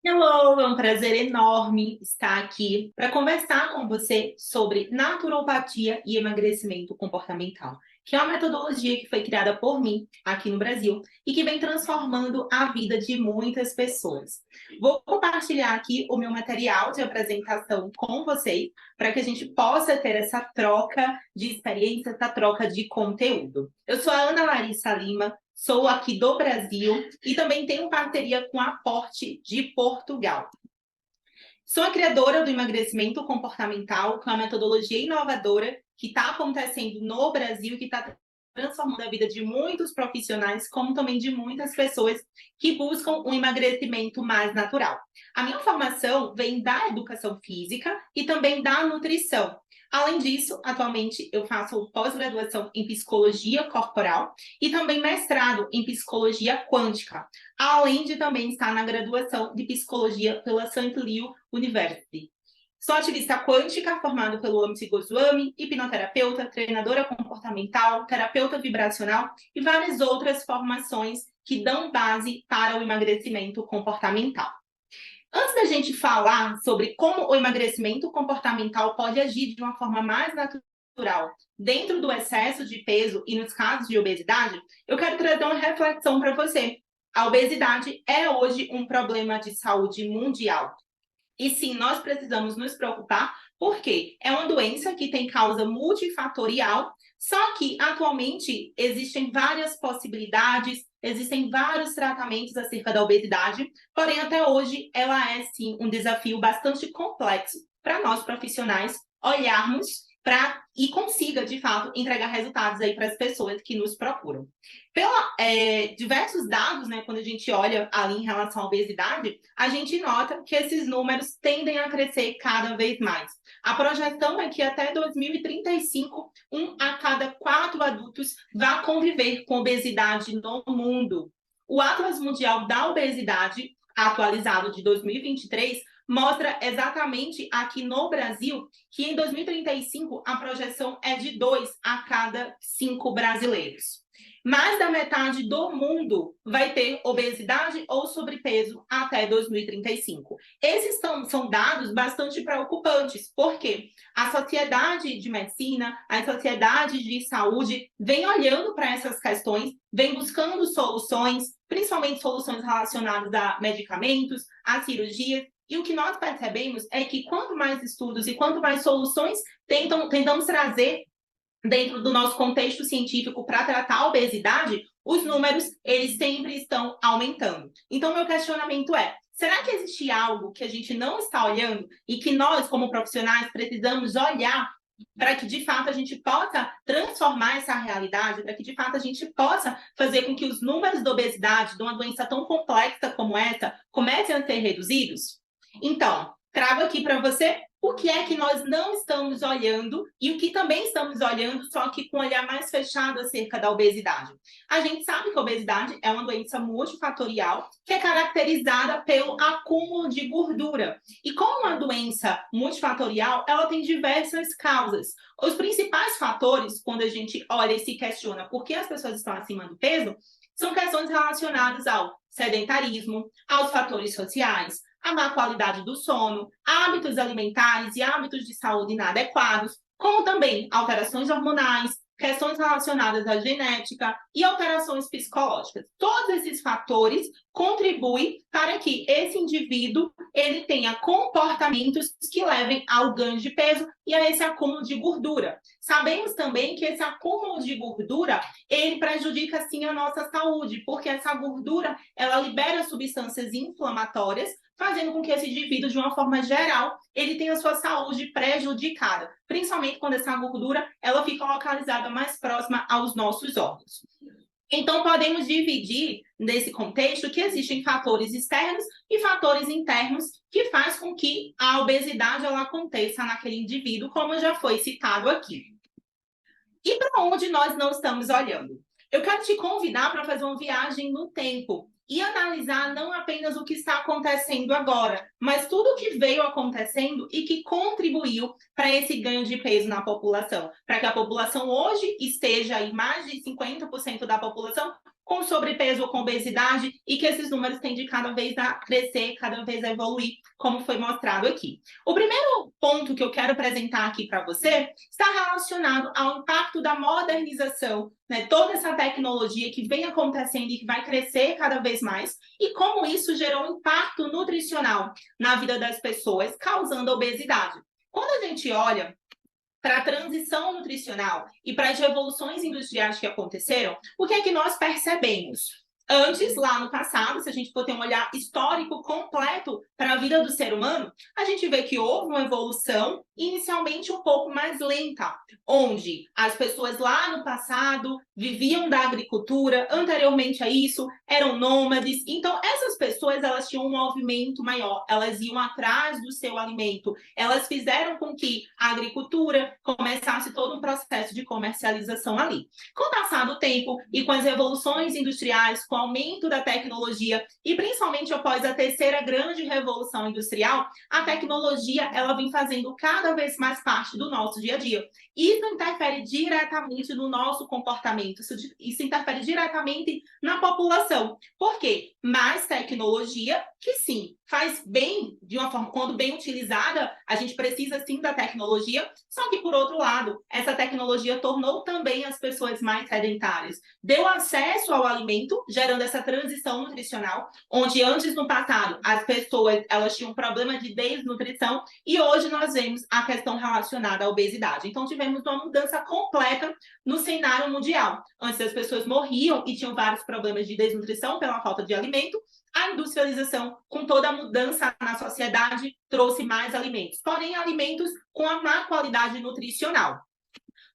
Hello, é um prazer enorme estar aqui para conversar com você sobre naturopatia e emagrecimento comportamental, que é uma metodologia que foi criada por mim aqui no Brasil e que vem transformando a vida de muitas pessoas. Vou compartilhar aqui o meu material de apresentação com vocês para que a gente possa ter essa troca de experiência, essa troca de conteúdo. Eu sou a Ana Larissa Lima. Sou aqui do Brasil e também tenho parceria com a Aporte de Portugal. Sou a criadora do emagrecimento comportamental, que é uma metodologia inovadora que está acontecendo no Brasil, que está transformando a vida de muitos profissionais, como também de muitas pessoas que buscam um emagrecimento mais natural. A minha formação vem da educação física e também da nutrição. Além disso, atualmente eu faço pós-graduação em psicologia corporal e também mestrado em psicologia quântica, além de também estar na graduação de psicologia pela St. Leo University. Sou ativista quântica, formado pelo Amity Goswami, hipnoterapeuta, treinadora comportamental, terapeuta vibracional e várias outras formações que dão base para o emagrecimento comportamental. Antes da gente falar sobre como o emagrecimento comportamental pode agir de uma forma mais natural dentro do excesso de peso e nos casos de obesidade, eu quero trazer uma reflexão para você. A obesidade é hoje um problema de saúde mundial. E sim, nós precisamos nos preocupar, porque é uma doença que tem causa multifatorial, só que atualmente existem várias possibilidades, existem vários tratamentos acerca da obesidade, porém até hoje ela é sim um desafio bastante complexo para nós profissionais olharmos para e consiga, de fato, entregar resultados aí para as pessoas que nos procuram. Pela diversos dados, né, quando a gente olha ali em relação à obesidade, a gente nota que esses números tendem a crescer cada vez mais. A projeção é que até 2035, um a cada 4 adultos vai conviver com obesidade no mundo. O Atlas Mundial da Obesidade, atualizado de 2023, mostra exatamente aqui no Brasil que em 2035 a projeção é de 2 a cada 5 brasileiros. Mais da metade do mundo vai ter obesidade ou sobrepeso até 2035. Esses são dados bastante preocupantes, porque a sociedade de medicina, a sociedade de saúde vem olhando para essas questões, vem buscando soluções, principalmente soluções relacionadas a medicamentos, a cirurgias, e o que nós percebemos é que quanto mais estudos e quanto mais soluções tentamos trazer dentro do nosso contexto científico para tratar a obesidade, os números eles sempre estão aumentando. Então, meu questionamento é: será que existe algo que a gente não está olhando e que nós, como profissionais, precisamos olhar para que, de fato, a gente possa transformar essa realidade, para que, de fato, a gente possa fazer com que os números da obesidade, de uma doença tão complexa como essa, comecem a ser reduzidos? Então, trago aqui para você o que é que nós não estamos olhando e o que também estamos olhando, só que com um olhar mais fechado acerca da obesidade. A gente sabe que a obesidade é uma doença multifatorial que é caracterizada pelo acúmulo de gordura. E como uma doença multifatorial, ela tem diversas causas. Os principais fatores, quando a gente olha e se questiona por que as pessoas estão acima do peso, são questões relacionadas ao sedentarismo, aos fatores sociais, a má qualidade do sono, hábitos alimentares e hábitos de saúde inadequados, como também alterações hormonais, questões relacionadas à genética e alterações psicológicas. Todos esses fatores contribuem para que esse indivíduo ele tenha comportamentos que levem ao ganho de peso e a esse acúmulo de gordura. Sabemos também que esse acúmulo de gordura ele prejudica sim a nossa saúde, porque essa gordura ela libera substâncias inflamatórias, fazendo com que esse indivíduo, de uma forma geral, ele tenha sua saúde prejudicada, principalmente quando essa gordura ela fica localizada mais próxima aos nossos órgãos. Então, podemos dividir nesse contexto que existem fatores externos e fatores internos que faz com que a obesidade ela aconteça naquele indivíduo, como já foi citado aqui. E para onde nós não estamos olhando? Eu quero te convidar para fazer uma viagem no tempo e analisar não apenas o que está acontecendo agora, mas tudo o que veio acontecendo e que contribuiu para esse ganho de peso na população, para que a população hoje esteja aí, mais de 50% da população com sobrepeso ou com obesidade, e que esses números tendem cada vez a crescer, cada vez a evoluir, como foi mostrado aqui. O primeiro ponto que eu quero apresentar aqui para você está relacionado ao impacto da modernização, né, toda essa tecnologia que vem acontecendo e que vai crescer cada vez mais, e como isso gerou um impacto nutricional na vida das pessoas, causando obesidade. Quando a gente olha para a transição nutricional e para as revoluções industriais que aconteceram, o que é que nós percebemos? Antes, lá no passado, se a gente for ter um olhar histórico completo para a vida do ser humano, a gente vê que houve uma evolução inicialmente um pouco mais lenta, onde as pessoas lá no passado viviam da agricultura, anteriormente a isso eram nômades. Então, essas pessoas elas tinham um movimento maior, elas iam atrás do seu alimento, elas fizeram com que a agricultura começasse todo um processo de comercialização ali. Com o passar do tempo e com as revoluções industriais, com o aumento da tecnologia e principalmente após a terceira grande revolução industrial, a tecnologia ela vem fazendo cada vez mais parte do nosso dia a dia. Isso interfere diretamente no nosso comportamento, isso interfere diretamente na população. Por quê? Mais tecnologia, que sim, faz bem de uma forma, quando bem utilizada, a gente precisa sim da tecnologia, só que por outro lado, essa tecnologia tornou também as pessoas mais sedentárias. Deu acesso ao alimento, gerando essa transição nutricional, onde antes no passado as pessoas elas tinham um problema de desnutrição e hoje nós vemos a questão relacionada à obesidade. Então tivemos uma mudança completa no cenário mundial. Antes as pessoas morriam e tinham vários problemas de desnutrição pela falta de alimento. A industrialização, com toda a mudança na sociedade, trouxe mais alimentos, porém alimentos com a má qualidade nutricional.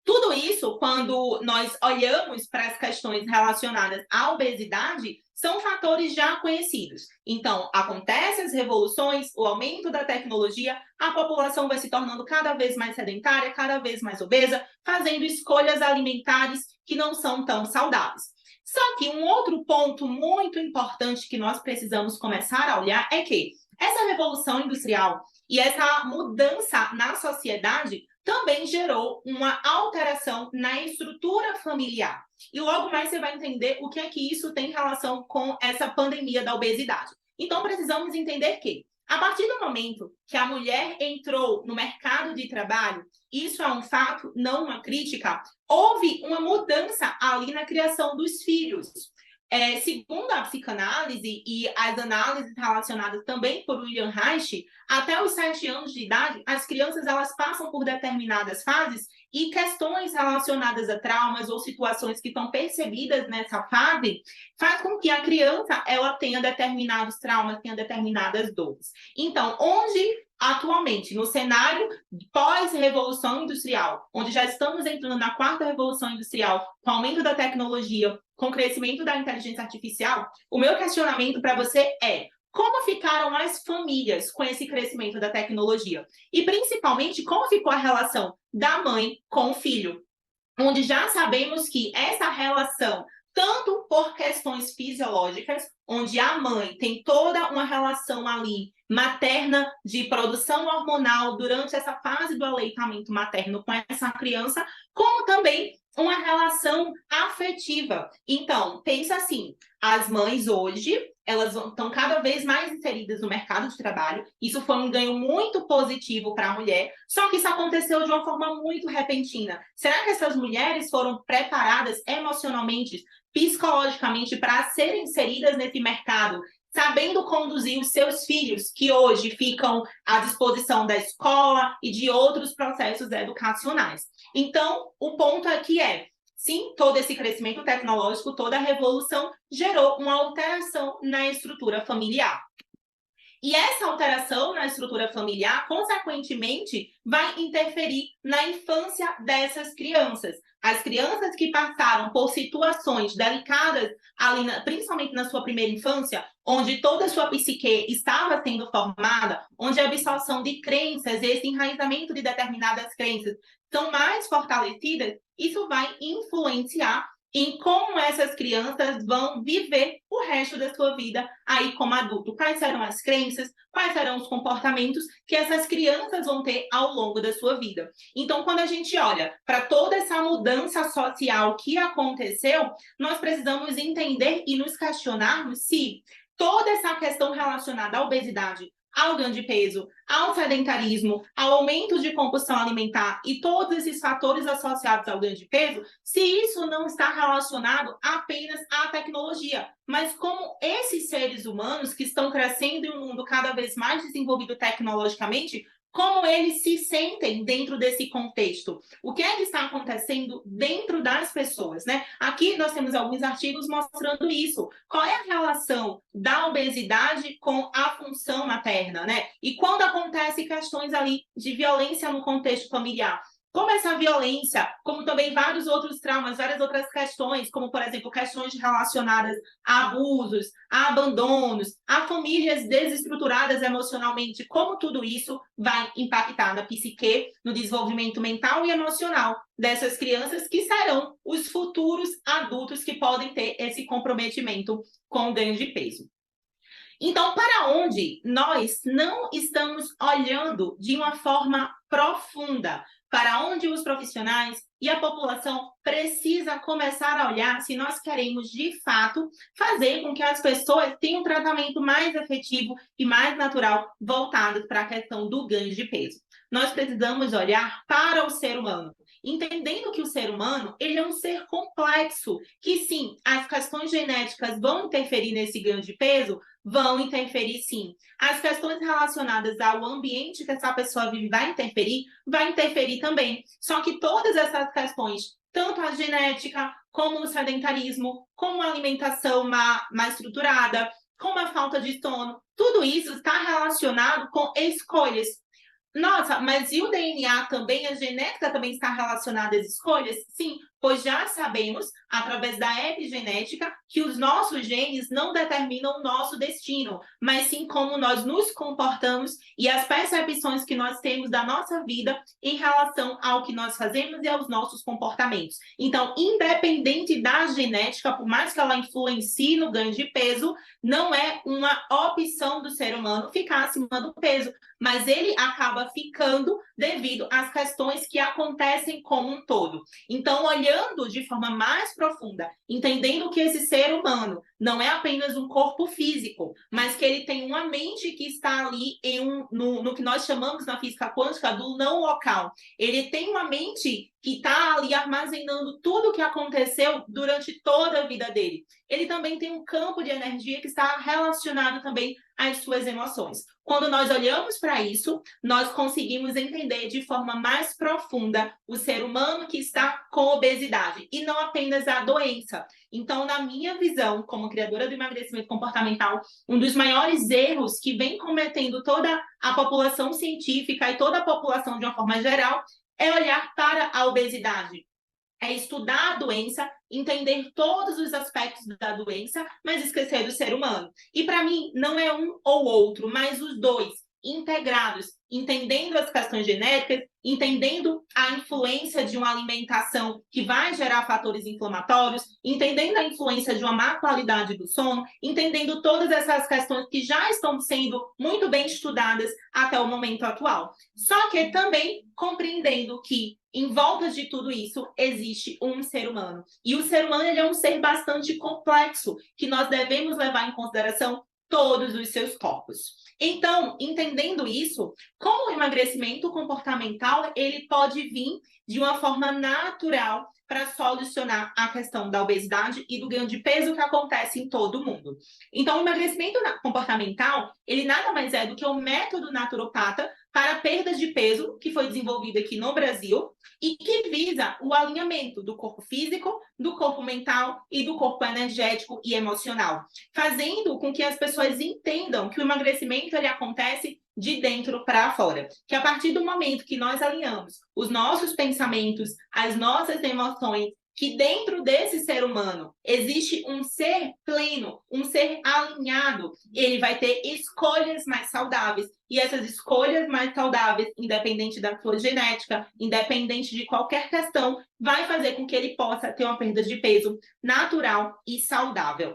Tudo isso, quando nós olhamos para as questões relacionadas à obesidade, são fatores já conhecidos. Então, acontecem as revoluções, o aumento da tecnologia, a população vai se tornando cada vez mais sedentária, cada vez mais obesa, fazendo escolhas alimentares que não são tão saudáveis. Só que um outro ponto muito importante que nós precisamos começar a olhar é que essa revolução industrial e essa mudança na sociedade também gerou uma alteração na estrutura familiar. E logo mais você vai entender o que é que isso tem relação com essa pandemia da obesidade. Então, precisamos entender que, a partir do momento que a mulher entrou no mercado de trabalho, isso é um fato, não uma crítica, houve uma mudança ali na criação dos filhos. Segundo a psicanálise e as análises relacionadas também por William Reich, até os 7 anos de idade, as crianças elas passam por determinadas fases e questões relacionadas a traumas ou situações que estão percebidas nessa fase faz com que a criança ela tenha determinados traumas, tenha determinadas dores. Então, onde atualmente, no cenário pós-revolução industrial, onde já estamos entrando na 4ª revolução industrial, com o aumento da tecnologia, com o crescimento da inteligência artificial, o meu questionamento para você é: como ficaram as famílias com esse crescimento da tecnologia? E, principalmente, como ficou a relação da mãe com o filho? Onde já sabemos que essa relação, tanto por questões fisiológicas, onde a mãe tem toda uma relação ali materna de produção hormonal durante essa fase do aleitamento materno com essa criança, como também uma relação afetiva. Então, pensa assim, as mães hoje, elas estão cada vez mais inseridas no mercado de trabalho, isso foi um ganho muito positivo para a mulher, só que isso aconteceu de uma forma muito repentina. Será que essas mulheres foram preparadas emocionalmente, psicologicamente, para serem inseridas nesse mercado, sabendo conduzir os seus filhos, que hoje ficam à disposição da escola e de outros processos educacionais? Então, o ponto aqui é, sim, todo esse crescimento tecnológico, toda a revolução gerou uma alteração na estrutura familiar. E essa alteração na estrutura familiar, consequentemente, vai interferir na infância dessas crianças. As crianças que passaram por situações delicadas, ali principalmente na sua primeira infância, onde toda a sua psique estava sendo formada, onde a absorção de crenças, esse enraizamento de determinadas crenças são mais fortalecidas, isso vai influenciar em como essas crianças vão viver o resto da sua vida aí como adulto. Quais serão as crenças, quais serão os comportamentos que essas crianças vão ter ao longo da sua vida. Então, quando a gente olha para toda essa mudança social que aconteceu, nós precisamos entender e nos questionarmos se toda essa questão relacionada à obesidade, ao ganho de peso, ao sedentarismo, ao aumento de compulsão alimentar e todos esses fatores associados ao ganho de peso, se isso não está relacionado apenas à tecnologia, mas como esses seres humanos que estão crescendo em um mundo cada vez mais desenvolvido tecnologicamente, como eles se sentem dentro desse contexto. O que é que está acontecendo dentro das pessoas, né? Aqui nós temos alguns artigos mostrando isso. Qual é a relação da obesidade com a função materna, né? E quando acontecem questões ali de violência no contexto familiar, como essa violência, como também vários outros traumas, várias outras questões, como, por exemplo, questões relacionadas a abusos, a abandonos, a famílias desestruturadas emocionalmente, como tudo isso vai impactar na psique, no desenvolvimento mental e emocional dessas crianças que serão os futuros adultos que podem ter esse comprometimento com o ganho de peso. Então, para onde nós não estamos olhando de uma forma profunda, para onde os profissionais e a população precisa começar a olhar se nós queremos, de fato, fazer com que as pessoas tenham um tratamento mais efetivo e mais natural voltado para a questão do ganho de peso. Nós precisamos olhar para o ser humano, entendendo que o ser humano ele é um ser complexo, que sim, as questões genéticas vão interferir nesse ganho de peso, vão interferir sim. As questões relacionadas ao ambiente que essa pessoa vive vai interferir também. Só que todas essas questões, tanto a genética, como o sedentarismo, como a alimentação mais estruturada, como a falta de sono, tudo isso está relacionado com escolhas. Nossa, mas e o DNA também, a genética também está relacionada às escolhas? Sim, pois já sabemos, através da epigenética, que os nossos genes não determinam o nosso destino, mas sim como nós nos comportamos e as percepções que nós temos da nossa vida em relação ao que nós fazemos e aos nossos comportamentos. Então, independente da genética, por mais que ela influencie no ganho de peso, não é uma opção do ser humano ficar acima do peso, mas ele acaba ficando devido às questões que acontecem como um todo. Então, olhando de forma mais profunda, entendendo que esse ser humano não é apenas um corpo físico, mas que ele tem uma mente que está ali no que nós chamamos na física quântica do não local. Ele tem uma mente que está ali armazenando tudo o que aconteceu durante toda a vida dele. Ele também tem um campo de energia que está relacionado também às suas emoções. Quando nós olhamos para isso, nós conseguimos entender de forma mais profunda o ser humano que está com obesidade e não apenas a doença. Então, na minha visão, como criadora do emagrecimento comportamental, um dos maiores erros que vem cometendo toda a população científica e toda a população de uma forma geral é olhar para a obesidade. É estudar a doença, entender todos os aspectos da doença, mas esquecer do ser humano. E para mim, não é um ou outro, mas os dois, integrados, entendendo as questões genéticas, entendendo a influência de uma alimentação que vai gerar fatores inflamatórios, entendendo a influência de uma má qualidade do sono, entendendo todas essas questões que já estão sendo muito bem estudadas até o momento atual. Só que também compreendendo que em volta de tudo isso existe um ser humano. E o ser humano ele é um ser bastante complexo, que nós devemos levar em consideração todos os seus corpos. Então, entendendo isso, como o emagrecimento comportamental, ele pode vir de uma forma natural para solucionar a questão da obesidade e do ganho de peso que acontece em todo o mundo. Então, o emagrecimento comportamental, ele nada mais é do que um método naturopata para perdas de peso que foi desenvolvido aqui no Brasil e que visa o alinhamento do corpo físico, do corpo mental e do corpo energético e emocional, fazendo com que as pessoas entendam que o emagrecimento ele acontece de dentro para fora, que a partir do momento que nós alinhamos os nossos pensamentos, as nossas emoções que dentro desse ser humano existe um ser pleno, um ser alinhado, ele vai ter escolhas mais saudáveis. E essas escolhas mais saudáveis, independente da sua genética, independente de qualquer questão, vai fazer com que ele possa ter uma perda de peso natural e saudável.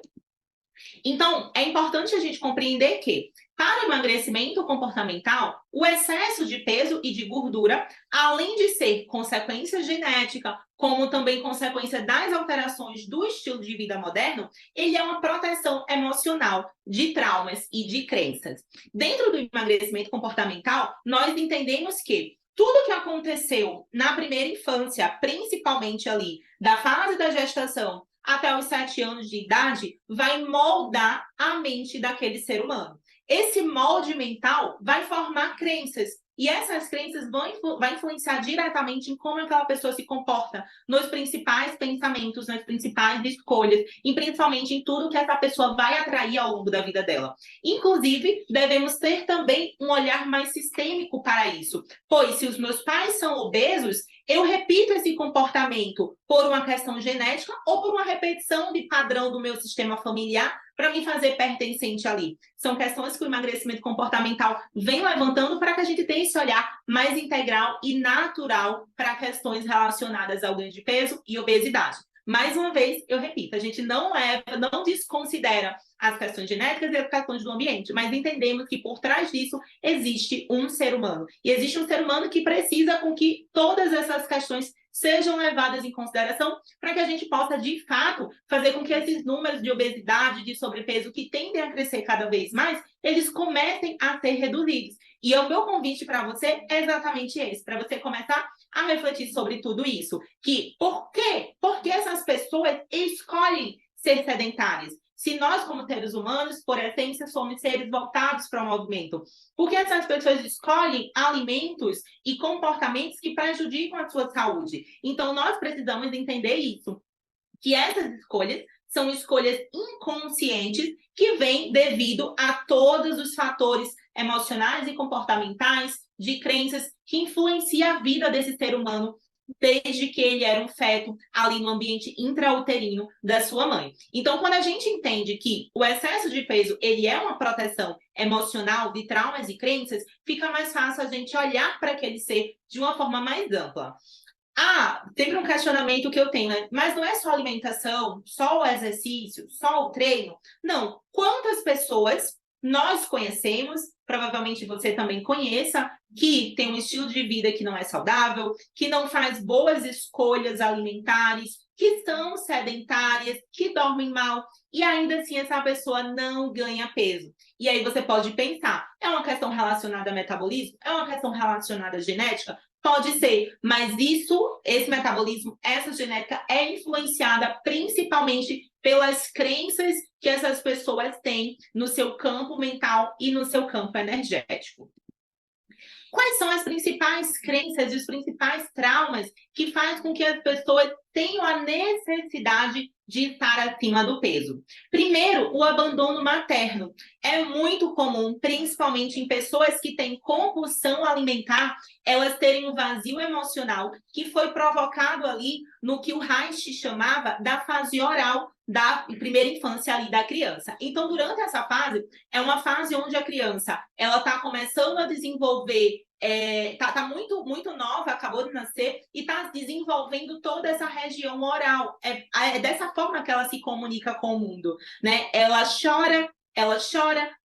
Então, é importante a gente compreender que, para o emagrecimento comportamental, o excesso de peso e de gordura, além de ser consequência genética, como também consequência das alterações do estilo de vida moderno, ele é uma proteção emocional de traumas e de crenças. Dentro do emagrecimento comportamental, nós entendemos que tudo que aconteceu na primeira infância, principalmente ali da fase da gestação até os 7 anos de idade, vai moldar a mente daquele ser humano. Esse molde mental vai formar crenças, e essas crenças vão influenciar diretamente em como aquela pessoa se comporta, nos principais pensamentos, nas principais escolhas, e principalmente em tudo que essa pessoa vai atrair ao longo da vida dela. Inclusive, devemos ter também um olhar mais sistêmico para isso, pois se os meus pais são obesos, eu repito esse comportamento por uma questão genética ou por uma repetição de padrão do meu sistema familiar para me fazer pertencente ali. São questões que o emagrecimento comportamental vem levantando para que a gente tenha esse olhar mais integral e natural para questões relacionadas ao ganho de peso e obesidade. Mais uma vez, eu repito, a gente não desconsidera as questões genéticas e as questões do ambiente, mas entendemos que por trás disso existe um ser humano. E existe um ser humano que precisa com que todas essas questões sejam levadas em consideração para que a gente possa, de fato, fazer com que esses números de obesidade, de sobrepeso, que tendem a crescer cada vez mais, eles comecem a ser reduzidos. E o meu convite para você é exatamente esse, para você começar a refletir sobre tudo isso. Que por quê? Porque essas pessoas escolhem ser sedentárias. Se nós, como seres humanos, por essência, somos seres voltados para o movimento. Porque essas pessoas escolhem alimentos e comportamentos que prejudicam a sua saúde. Então, nós precisamos entender isso. Que essas escolhas são escolhas inconscientes que vêm devido a todos os fatores emocionais e comportamentais, de crenças, que influenciam a vida desse ser humano desde que ele era um feto ali no ambiente intrauterino da sua mãe. Então, quando a gente entende que o excesso de peso ele é uma proteção emocional de traumas e crenças, fica mais fácil a gente olhar para aquele ser de uma forma mais ampla. Sempre um questionamento que eu tenho, né? Mas não é só alimentação, só o exercício, só o treino? Não. Quantas pessoas nós conhecemos, provavelmente você também conheça, que tem um estilo de vida que não é saudável, que não faz boas escolhas alimentares, que são sedentárias, que dormem mal, e ainda assim essa pessoa não ganha peso. E aí você pode pensar, é uma questão relacionada a metabolismo? É uma questão relacionada à genética? Pode ser, mas esse metabolismo, essa genética é influenciada principalmente pelas crenças que essas pessoas têm no seu campo mental e no seu campo energético. Quais são as principais crenças e os principais traumas que fazem com que as pessoas tenham a necessidade de estar acima do peso? Primeiro, o abandono materno. É muito comum, principalmente em pessoas que têm compulsão alimentar, elas terem um vazio emocional que foi provocado ali no que o Reich chamava da fase oral da primeira infância ali da criança. Então, durante essa fase, é uma fase onde a criança ela está começando a desenvolver, tá muito nova, acabou de nascer, e está desenvolvendo toda essa região oral. É dessa forma que ela se comunica com o mundo, né? Ela chora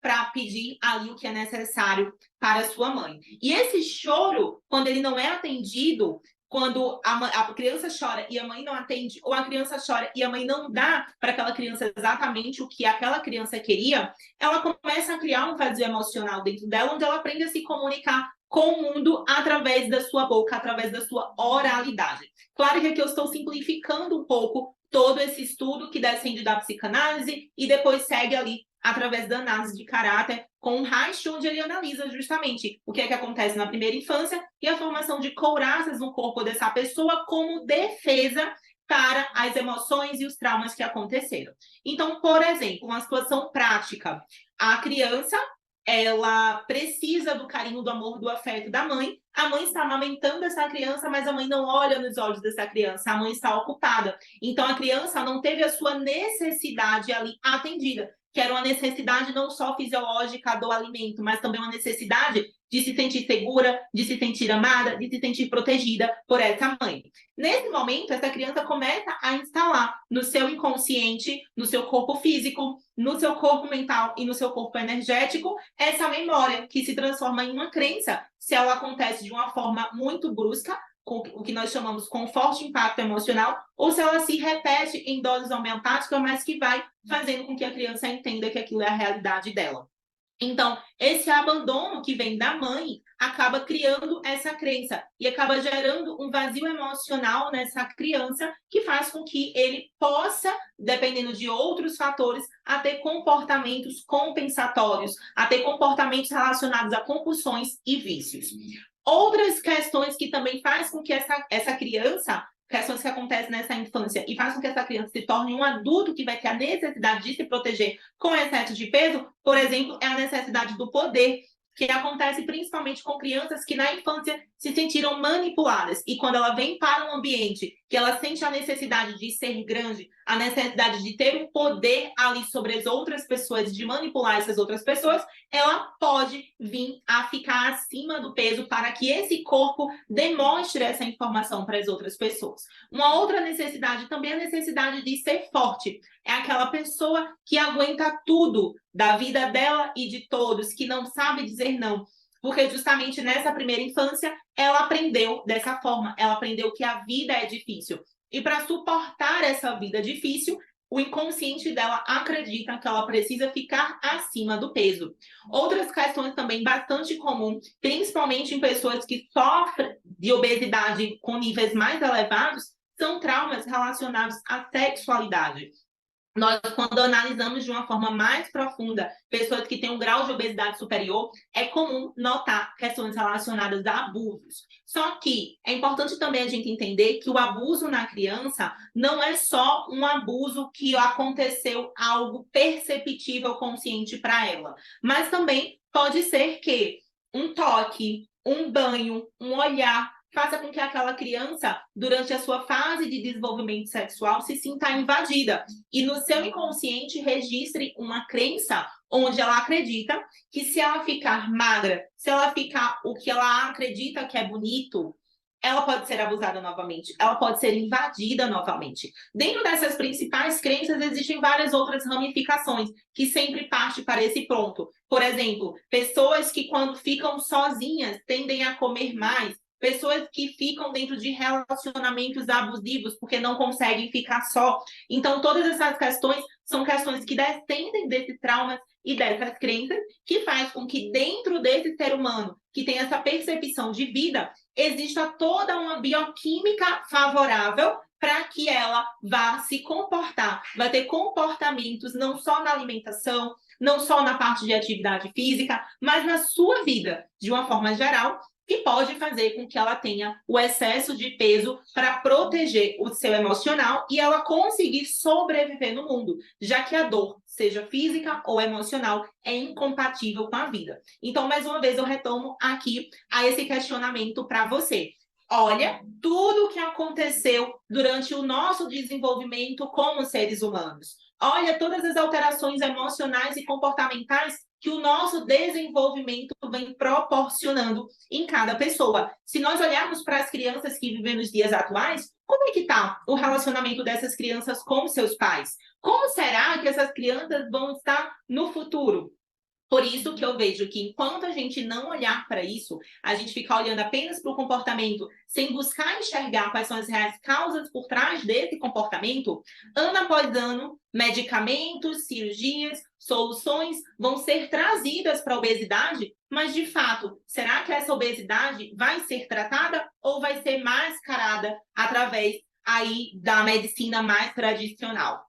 para pedir ali o que é necessário para a sua mãe. E esse choro, quando ele não é atendido, quando a criança chora e a mãe não atende, ou a criança chora e a mãe não dá para aquela criança exatamente o que aquela criança queria, ela começa a criar um vazio emocional dentro dela, onde ela aprende a se comunicar com o mundo através da sua boca, através da sua oralidade. Claro que aqui eu estou simplificando um pouco todo esse estudo que descende da psicanálise e depois segue ali através da análise de caráter com o Reich, onde ele analisa justamente o que é que acontece na primeira infância e a formação de couraças no corpo dessa pessoa como defesa para as emoções e os traumas que aconteceram. Então, por exemplo, uma situação prática. A criança, ela precisa do carinho, do amor, do afeto da mãe. A mãe está amamentando essa criança, mas a mãe não olha nos olhos dessa criança, a mãe está ocupada. Então, a criança não teve a sua necessidade ali atendida, que era uma necessidade não só fisiológica do alimento, mas também uma necessidade de se sentir segura, de se sentir amada, de se sentir protegida por essa mãe. Nesse momento, essa criança começa a instalar no seu inconsciente, no seu corpo físico, no seu corpo mental e no seu corpo energético, essa memória que se transforma em uma crença, se ela acontece de uma forma muito brusca, com o que nós chamamos com forte impacto emocional, ou se ela se repete em doses homeopáticas, mas que vai fazendo com que a criança entenda que aquilo é a realidade dela. Então, esse abandono que vem da mãe acaba criando essa crença e acaba gerando um vazio emocional nessa criança que faz com que ele possa, dependendo de outros fatores, a ter comportamentos compensatórios, a ter comportamentos relacionados a compulsões e vícios. Outras questões que também faz com que essa criança, questões que acontecem nessa infância e faz com que essa criança se torne um adulto que vai ter a necessidade de se proteger com excesso de peso, por exemplo, é a necessidade do poder, que acontece principalmente com crianças que na infância se sentiram manipuladas. E quando ela vem para um ambiente que ela sente a necessidade de ser grande, a necessidade de ter um poder ali sobre as outras pessoas, de manipular essas outras pessoas, ela pode vir a ficar acima do peso para que esse corpo demonstre essa informação para as outras pessoas. Uma outra necessidade também é a necessidade de ser forte. É aquela pessoa que aguenta tudo da vida dela e de todos, que não sabe dizer não. Porque justamente nessa primeira infância, ela aprendeu dessa forma, ela aprendeu que a vida é difícil. E para suportar essa vida difícil, o inconsciente dela acredita que ela precisa ficar acima do peso. Outras questões também bastante comuns, principalmente em pessoas que sofrem de obesidade com níveis mais elevados, são traumas relacionados à sexualidade. Nós, quando analisamos de uma forma mais profunda pessoas que têm um grau de obesidade superior, é comum notar questões relacionadas a abusos. Só que é importante também a gente entender que o abuso na criança não é só um abuso que aconteceu algo perceptível, consciente para ela, mas também pode ser que um toque, um banho, um olhar, faça com que aquela criança, durante a sua fase de desenvolvimento sexual, se sinta invadida. E no seu inconsciente registre uma crença onde ela acredita que se ela ficar magra, se ela ficar o que ela acredita que é bonito, ela pode ser abusada novamente, ela pode ser invadida novamente. Dentro dessas principais crenças, existem várias outras ramificações que sempre partem para esse ponto. Por exemplo, pessoas que quando ficam sozinhas tendem a comer mais, pessoas que ficam dentro de relacionamentos abusivos porque não conseguem ficar só. Então, todas essas questões são questões que descendem desses traumas e dessas crenças, que faz com que dentro desse ser humano que tem essa percepção de vida, exista toda uma bioquímica favorável para que ela vá se comportar, vai ter comportamentos não só na alimentação, não só na parte de atividade física, mas na sua vida, de uma forma geral, que pode fazer com que ela tenha o excesso de peso para proteger o seu emocional e ela conseguir sobreviver no mundo, já que a dor, seja física ou emocional, é incompatível com a vida. Então, mais uma vez, eu retomo aqui a esse questionamento para você. Olha tudo o que aconteceu durante o nosso desenvolvimento como seres humanos. Olha todas as alterações emocionais e comportamentais que o nosso desenvolvimento vem proporcionando em cada pessoa. Se nós olharmos para as crianças que vivem nos dias atuais, como é que está o relacionamento dessas crianças com seus pais? Como será que essas crianças vão estar no futuro? Por isso que eu vejo que enquanto a gente não olhar para isso, a gente ficar olhando apenas para o comportamento, sem buscar enxergar quais são as reais causas por trás desse comportamento, ano após ano, medicamentos, cirurgias, soluções vão ser trazidas para a obesidade, mas de fato, será que essa obesidade vai ser tratada ou vai ser mascarada através aí da medicina mais tradicional?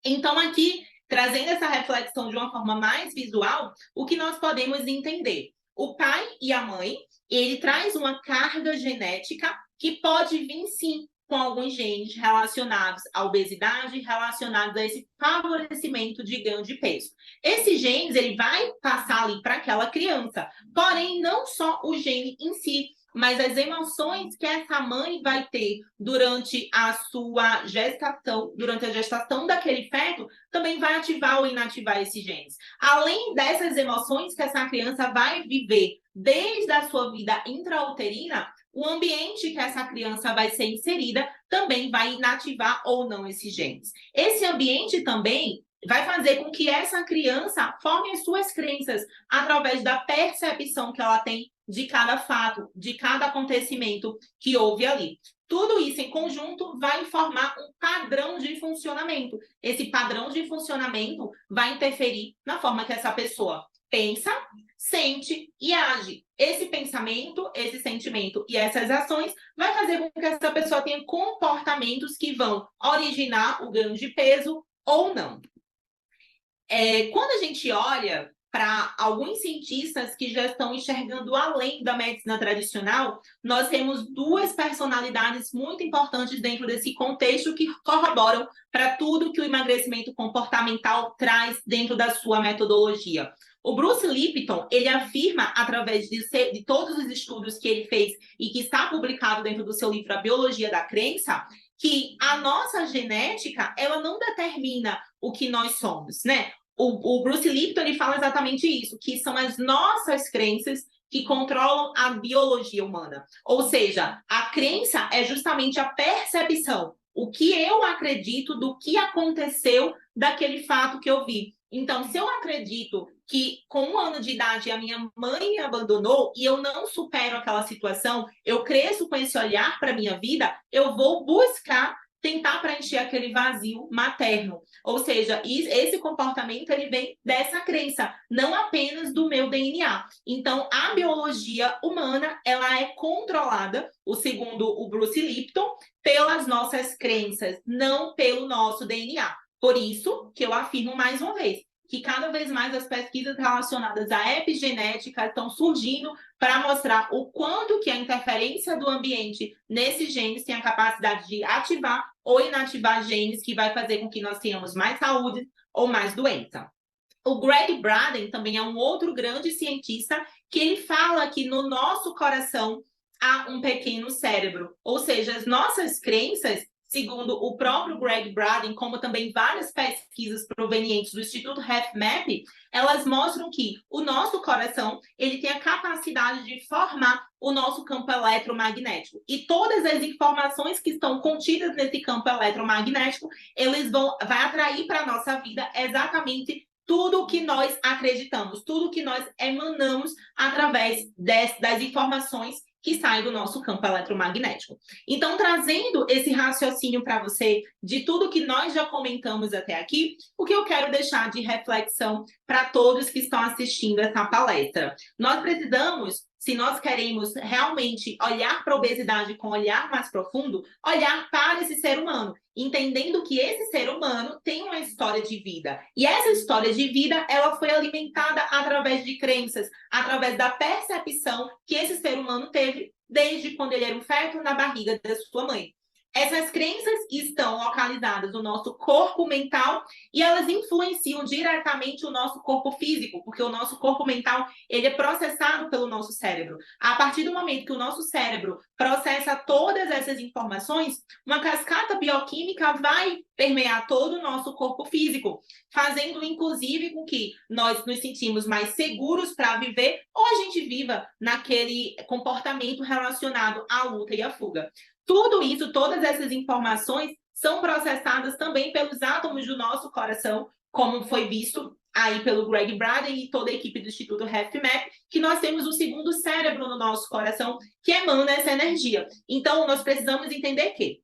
Então aqui, trazendo essa reflexão de uma forma mais visual, o que nós podemos entender? O pai e a mãe, ele traz uma carga genética que pode vir, sim, com alguns genes relacionados à obesidade, relacionados a esse favorecimento de ganho de peso. Esses genes, ele vai passar ali para aquela criança, porém, não só o gene em si, mas as emoções que essa mãe vai ter durante a sua gestação, durante a gestação daquele feto, também vai ativar ou inativar esses genes. Além dessas emoções que essa criança vai viver desde a sua vida intrauterina, o ambiente que essa criança vai ser inserida também vai inativar ou não esses genes. Esse ambiente também vai fazer com que essa criança forme as suas crenças através da percepção que ela tem de cada fato, de cada acontecimento que houve ali. Tudo isso em conjunto vai formar um padrão de funcionamento. Esse padrão de funcionamento vai interferir na forma que essa pessoa pensa, sente e age. Esse pensamento, esse sentimento e essas ações vai fazer com que essa pessoa tenha comportamentos que vão originar o ganho de peso ou não. Quando a gente olha para alguns cientistas que já estão enxergando além da medicina tradicional, nós temos duas personalidades muito importantes dentro desse contexto que corroboram para tudo que o emagrecimento comportamental traz dentro da sua metodologia. O Bruce Lipton, ele afirma, através de todos os estudos que ele fez e que está publicado dentro do seu livro A Biologia da Crença, que a nossa genética, ela não determina o que nós somos, né? O Bruce Lipton, ele fala exatamente isso, que são as nossas crenças que controlam a biologia humana. Ou seja, a crença é justamente a percepção, o que eu acredito do que aconteceu daquele fato que eu vi. Então, se eu acredito que com 1 ano de idade a minha mãe me abandonou e eu não supero aquela situação, eu cresço com esse olhar para a minha vida, eu vou buscar tentar preencher aquele vazio materno. Ou seja, esse comportamento ele vem dessa crença, não apenas do meu DNA. Então, a biologia humana, ela é controlada, segundo o Bruce Lipton, pelas nossas crenças, não pelo nosso DNA. Por isso que eu afirmo mais uma vez, que cada vez mais as pesquisas relacionadas à epigenética estão surgindo para mostrar o quanto que a interferência do ambiente nesses genes tem a capacidade de ativar ou inativar genes que vai fazer com que nós tenhamos mais saúde ou mais doença. O Greg Braden também é um outro grande cientista que ele fala que no nosso coração há um pequeno cérebro, ou seja, as nossas crenças, segundo o próprio Greg Braden, como também várias pesquisas provenientes do Instituto HealthMap, elas mostram que o nosso coração ele tem a capacidade de formar o nosso campo eletromagnético. E todas as informações que estão contidas nesse campo eletromagnético, vai atrair para a nossa vida exatamente tudo o que nós acreditamos, tudo o que nós emanamos através das informações que sai do nosso campo eletromagnético. Então, trazendo esse raciocínio para você de tudo que nós já comentamos até aqui, o que eu quero deixar de reflexão para todos que estão assistindo essa palestra. Nós precisamos, se nós queremos realmente olhar para a obesidade com um olhar mais profundo, olhar para esse ser humano, entendendo que esse ser humano tem uma história de vida. E essa história de vida, ela foi alimentada através de crenças, através da percepção que esse ser humano teve desde quando ele era um feto na barriga da sua mãe. Essas crenças estão localizadas no nosso corpo mental e elas influenciam diretamente o nosso corpo físico, porque o nosso corpo mental ele é processado pelo nosso cérebro. A partir do momento que o nosso cérebro processa todas essas informações, uma cascata bioquímica vai permear todo o nosso corpo físico, fazendo inclusive com que nós nos sentimos mais seguros para viver ou a gente viva naquele comportamento relacionado à luta e à fuga. Tudo isso, todas essas informações são processadas também pelos átomos do nosso coração, como foi visto aí pelo Greg Braden e toda a equipe do Instituto HealthMap, que nós temos um segundo cérebro no nosso coração que emana essa energia. Então, nós precisamos entender que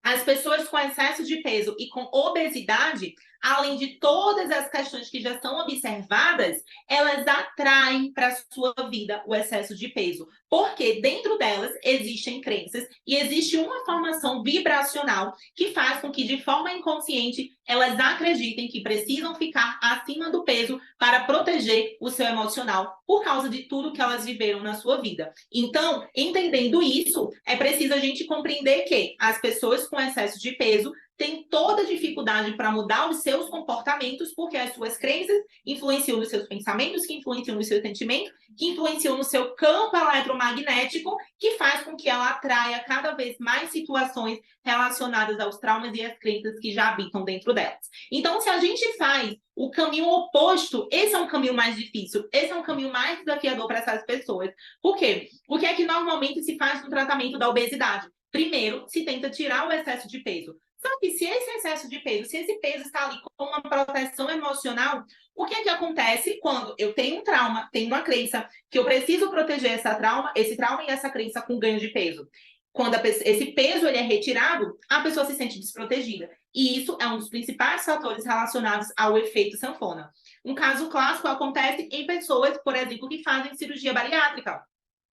as pessoas com excesso de peso e com obesidade, além de todas as questões que já são observadas, elas atraem para a sua vida o excesso de peso, porque dentro delas existem crenças e existe uma formação vibracional que faz com que, de forma inconsciente, elas acreditem que precisam ficar acima do peso para proteger o seu emocional por causa de tudo que elas viveram na sua vida. Então, entendendo isso, é preciso a gente compreender que as pessoas com excesso de peso têm toda dificuldade para mudar os seus comportamentos, porque as suas crenças influenciam nos seus pensamentos, que influenciam nos seus sentimentos, que influenciam no seu campo eletromagnético, que faz com que ela atraia cada vez mais situações relacionadas aos traumas e às crenças que já habitam dentro delas. Então, se a gente faz o caminho oposto, esse é um caminho mais difícil, esse é um caminho mais desafiador para essas pessoas. Por quê? O que é que normalmente se faz no tratamento da obesidade? Primeiro, se tenta tirar o excesso de peso. Só que se esse excesso de peso, se esse peso está ali com uma proteção emocional, o que é que acontece quando eu tenho um trauma, tenho uma crença, que eu preciso proteger esse trauma e essa crença com ganho de peso? Quando esse peso ele é retirado, a pessoa se sente desprotegida. E isso é um dos principais fatores relacionados ao efeito sanfona. Um caso clássico acontece em pessoas, por exemplo, que fazem cirurgia bariátrica.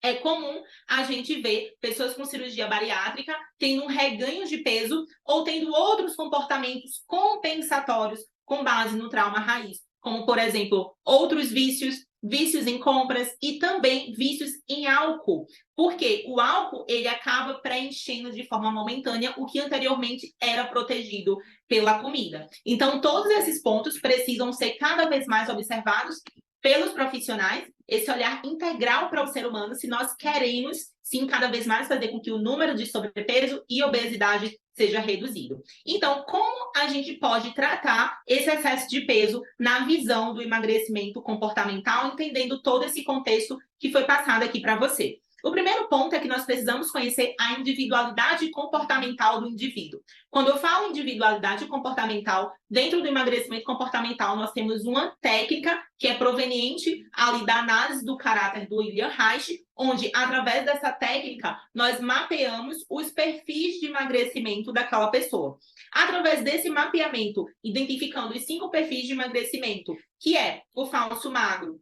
É comum a gente ver pessoas com cirurgia bariátrica tendo um reganho de peso ou tendo outros comportamentos compensatórios com base no trauma raiz, como, por exemplo, outros vícios, vícios em compras e também vícios em álcool, porque o álcool ele acaba preenchendo de forma momentânea o que anteriormente era protegido pela comida. Então, todos esses pontos precisam ser cada vez mais observados pelos profissionais, esse olhar integral para o ser humano, se nós queremos, sim, cada vez mais fazer com que o número de sobrepeso e obesidade seja reduzido. Então, como a gente pode tratar esse excesso de peso na visão do emagrecimento comportamental, entendendo todo esse contexto que foi passado aqui para você? O primeiro ponto é que nós precisamos conhecer a individualidade comportamental do indivíduo. Quando eu falo individualidade comportamental, dentro do emagrecimento comportamental, nós temos uma técnica que é proveniente ali da análise do caráter do William Reich, onde, através dessa técnica, nós mapeamos os perfis de emagrecimento daquela pessoa. Através desse mapeamento, identificando os 5 perfis de emagrecimento, que é o falso magro,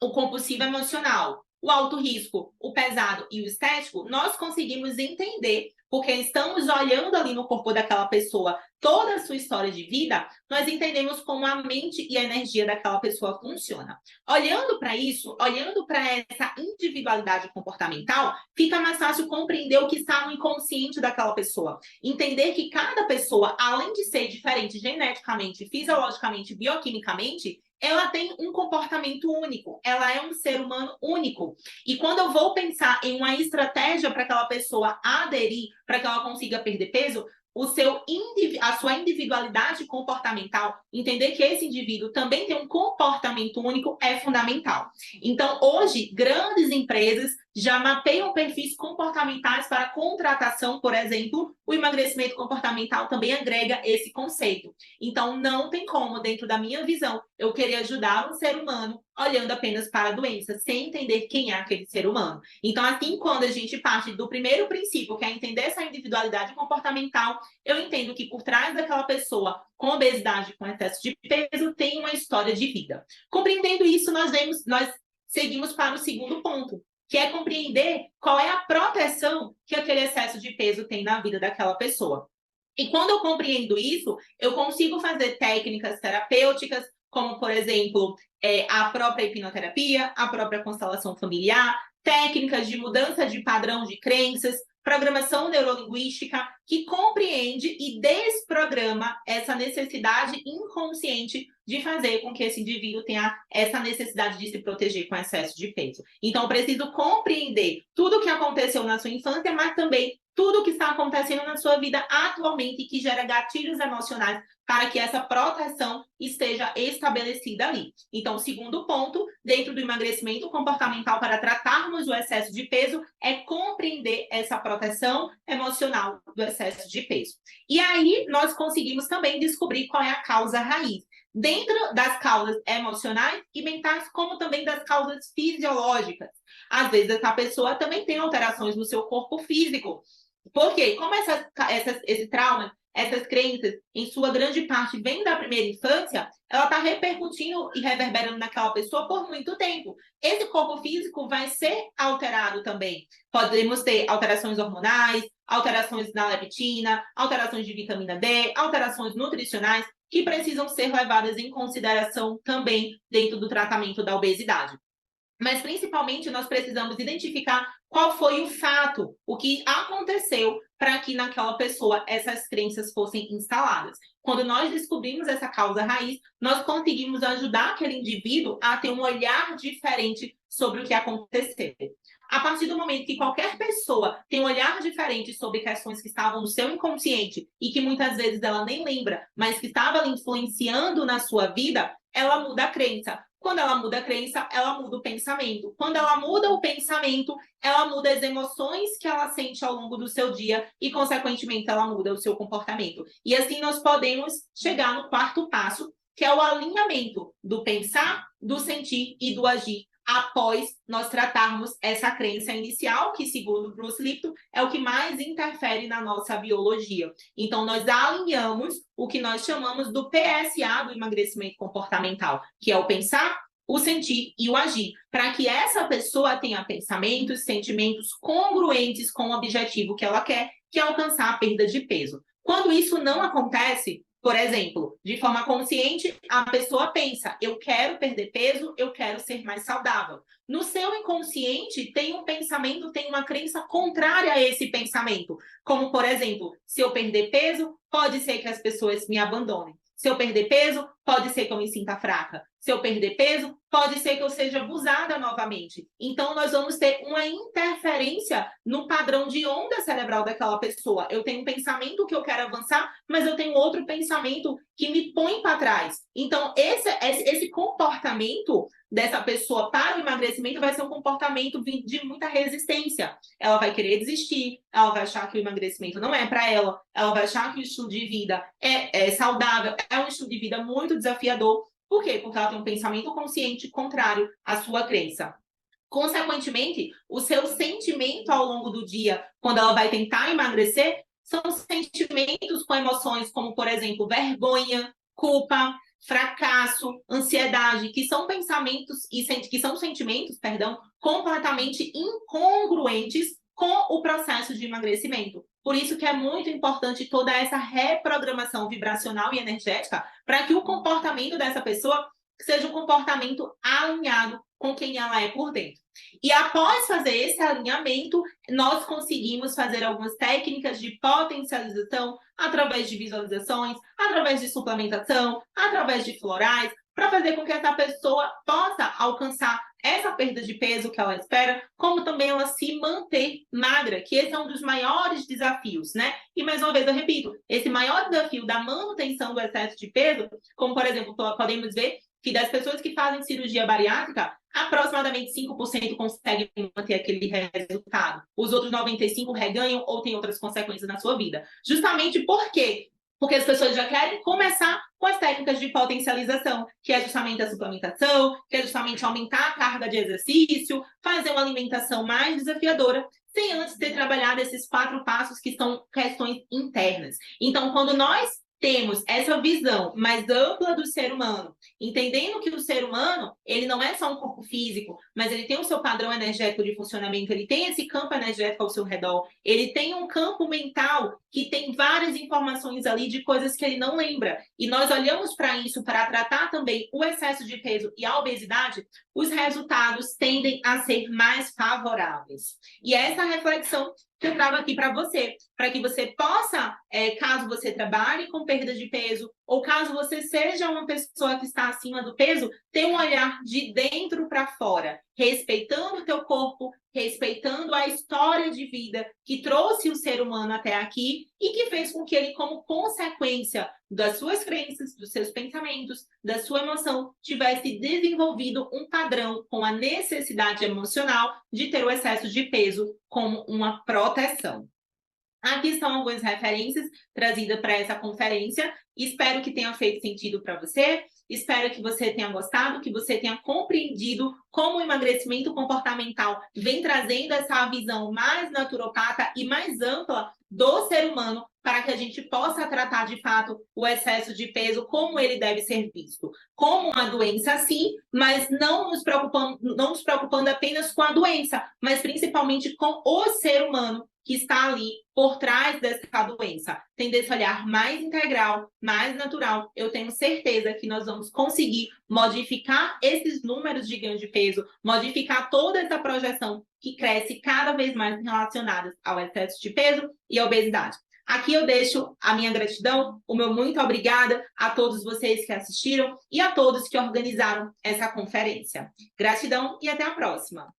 o compulsivo emocional, o alto risco, o pesado e o estético, nós conseguimos entender, porque estamos olhando ali no corpo daquela pessoa toda a sua história de vida, nós entendemos como a mente e a energia daquela pessoa funciona. Olhando para isso, olhando para essa individualidade comportamental, fica mais fácil compreender o que está no inconsciente daquela pessoa. Entender que cada pessoa, além de ser diferente geneticamente, fisiologicamente, bioquimicamente, ela tem um comportamento único, ela é um ser humano único. E quando eu vou pensar em uma estratégia para aquela pessoa aderir, para que ela consiga perder peso, a sua individualidade comportamental, entender que esse indivíduo também tem um comportamento único é fundamental. Então, hoje, grandes empresas já mapeiam perfis comportamentais para contratação, por exemplo, o emagrecimento comportamental também agrega esse conceito. Então, não tem como, dentro da minha visão, eu querer ajudar um ser humano olhando apenas para a doença, sem entender quem é aquele ser humano. Então, assim, quando a gente parte do primeiro princípio, que é entender essa individualidade comportamental, eu entendo que por trás daquela pessoa com obesidade, com excesso de peso, tem uma história de vida. Compreendendo isso, nós seguimos para o segundo ponto, que é compreender qual é a proteção que aquele excesso de peso tem na vida daquela pessoa. E quando eu compreendo isso, eu consigo fazer técnicas terapêuticas, como, por exemplo, a própria hipnoterapia, a própria constelação familiar, técnicas de mudança de padrão de crenças, programação neurolinguística, que compreende e desprograma essa necessidade inconsciente de fazer com que esse indivíduo tenha essa necessidade de se proteger com excesso de peso. Então, eu preciso compreender tudo o que aconteceu na sua infância, mas também tudo o que está acontecendo na sua vida atualmente e que gera gatilhos emocionais para que essa proteção esteja estabelecida ali. Então, o segundo ponto, dentro do emagrecimento comportamental para tratarmos o excesso de peso, é compreender essa proteção emocional do excesso de peso. E aí, nós conseguimos também descobrir qual é a causa raiz. Dentro das causas emocionais e mentais, como também das causas fisiológicas. Às vezes, essa pessoa também tem alterações no seu corpo físico. Por quê? Como esse trauma, essas crenças, em sua grande parte, vêm da primeira infância, ela está repercutindo e reverberando naquela pessoa por muito tempo. Esse corpo físico vai ser alterado também. Podemos ter alterações hormonais, alterações na leptina, alterações de vitamina D, alterações nutricionais, que precisam ser levadas em consideração também dentro do tratamento da obesidade. Mas, principalmente, nós precisamos identificar qual foi o fato, o que aconteceu para que naquela pessoa essas crenças fossem instaladas. Quando nós descobrimos essa causa raiz, nós conseguimos ajudar aquele indivíduo a ter um olhar diferente sobre o que aconteceu. A partir do momento que qualquer pessoa tem um olhar diferente sobre questões que estavam no seu inconsciente e que muitas vezes ela nem lembra, mas que estava influenciando na sua vida, ela muda a crença. Quando ela muda a crença, ela muda o pensamento. Quando ela muda o pensamento, ela muda as emoções que ela sente ao longo do seu dia e, consequentemente, ela muda o seu comportamento. E assim nós podemos chegar no quarto passo, que é o alinhamento do pensar, do sentir e do agir, após nós tratarmos essa crença inicial, que, segundo Bruce Lipton, é o que mais interfere na nossa biologia. Então, nós alinhamos o que nós chamamos do PSA, do emagrecimento comportamental, que é o pensar, o sentir e o agir, para que essa pessoa tenha pensamentos, sentimentos congruentes com o objetivo que ela quer, que é alcançar a perda de peso. Quando isso não acontece, por exemplo, de forma consciente, a pessoa pensa, eu quero perder peso, eu quero ser mais saudável. No seu inconsciente, tem um pensamento, tem uma crença contrária a esse pensamento. Como, por exemplo, se eu perder peso, pode ser que as pessoas me abandonem. Se eu perder peso, pode ser que eu me sinta fraca. Se eu perder peso, pode ser que eu seja abusada novamente. Então, nós vamos ter uma interferência no padrão de onda cerebral daquela pessoa. Eu tenho um pensamento que eu quero avançar, mas eu tenho outro pensamento que me põe para trás. Então, esse comportamento dessa pessoa para o emagrecimento vai ser um comportamento de muita resistência. Ela vai querer desistir, ela vai achar que o emagrecimento não é para ela, ela vai achar que o estilo de vida é saudável, é um estilo de vida muito desafiador. Por quê? Porque ela tem um pensamento consciente contrário à sua crença. Consequentemente, o seu sentimento ao longo do dia, quando ela vai tentar emagrecer, são sentimentos com emoções como, por exemplo, vergonha, culpa, fracasso, ansiedade, que são pensamentos e que são sentimentos, completamente incongruentes com o processo de emagrecimento. Por isso que é muito importante toda essa reprogramação vibracional e energética para que o comportamento dessa pessoa seja um comportamento alinhado com quem ela é por dentro. E após fazer esse alinhamento, nós conseguimos fazer algumas técnicas de potencialização através de visualizações, através de suplementação, através de florais, para fazer com que essa pessoa possa alcançar essa perda de peso que ela espera, como também ela se manter magra, que esse é um dos maiores desafios, né? E mais uma vez eu repito, esse maior desafio da manutenção do excesso de peso, como por exemplo, podemos ver que das pessoas que fazem cirurgia bariátrica, aproximadamente 5% conseguem manter aquele resultado. Os outros 95% reganham ou têm outras consequências na sua vida. Justamente por quê? Porque as pessoas já querem começar com as técnicas de potencialização, que é justamente a suplementação, que é justamente aumentar a carga de exercício, fazer uma alimentação mais desafiadora, sem antes ter trabalhado esses 4 passos que são questões internas. Então, quando nós temos essa visão mais ampla do ser humano, entendendo que o ser humano, ele não é só um corpo físico, mas ele tem o seu padrão energético de funcionamento, ele tem esse campo energético ao seu redor, ele tem um campo mental que tem várias informações ali de coisas que ele não lembra. E nós olhamos para isso para tratar também o excesso de peso e a obesidade, os resultados tendem a ser mais favoráveis. E essa reflexão que eu trago aqui para você, para que você possa, caso você trabalhe com perda de peso, ou caso você seja uma pessoa que está acima do peso, ter um olhar de dentro para fora, respeitando o teu corpo, respeitando a história de vida que trouxe o ser humano até aqui e que fez com que ele, como consequência das suas crenças, dos seus pensamentos, da sua emoção, tivesse desenvolvido um padrão com a necessidade emocional de ter o excesso de peso como uma proteção. Aqui estão algumas referências trazidas para essa conferência. Espero que tenha feito sentido para você. Espero que você tenha gostado, que você tenha compreendido como o emagrecimento comportamental vem trazendo essa visão mais naturopata e mais ampla do ser humano para que a gente possa tratar de fato o excesso de peso como ele deve ser visto. Como uma doença, sim, mas não nos preocupando apenas com a doença, mas principalmente com o ser humano que está ali por trás dessa doença. Tendo esse olhar mais integral, mais natural, eu tenho certeza que nós vamos conseguir modificar esses números de ganho de peso, modificar toda essa projeção que cresce cada vez mais relacionada ao excesso de peso e à obesidade. Aqui eu deixo a minha gratidão, o meu muito obrigada a todos vocês que assistiram e a todos que organizaram essa conferência. Gratidão e até a próxima!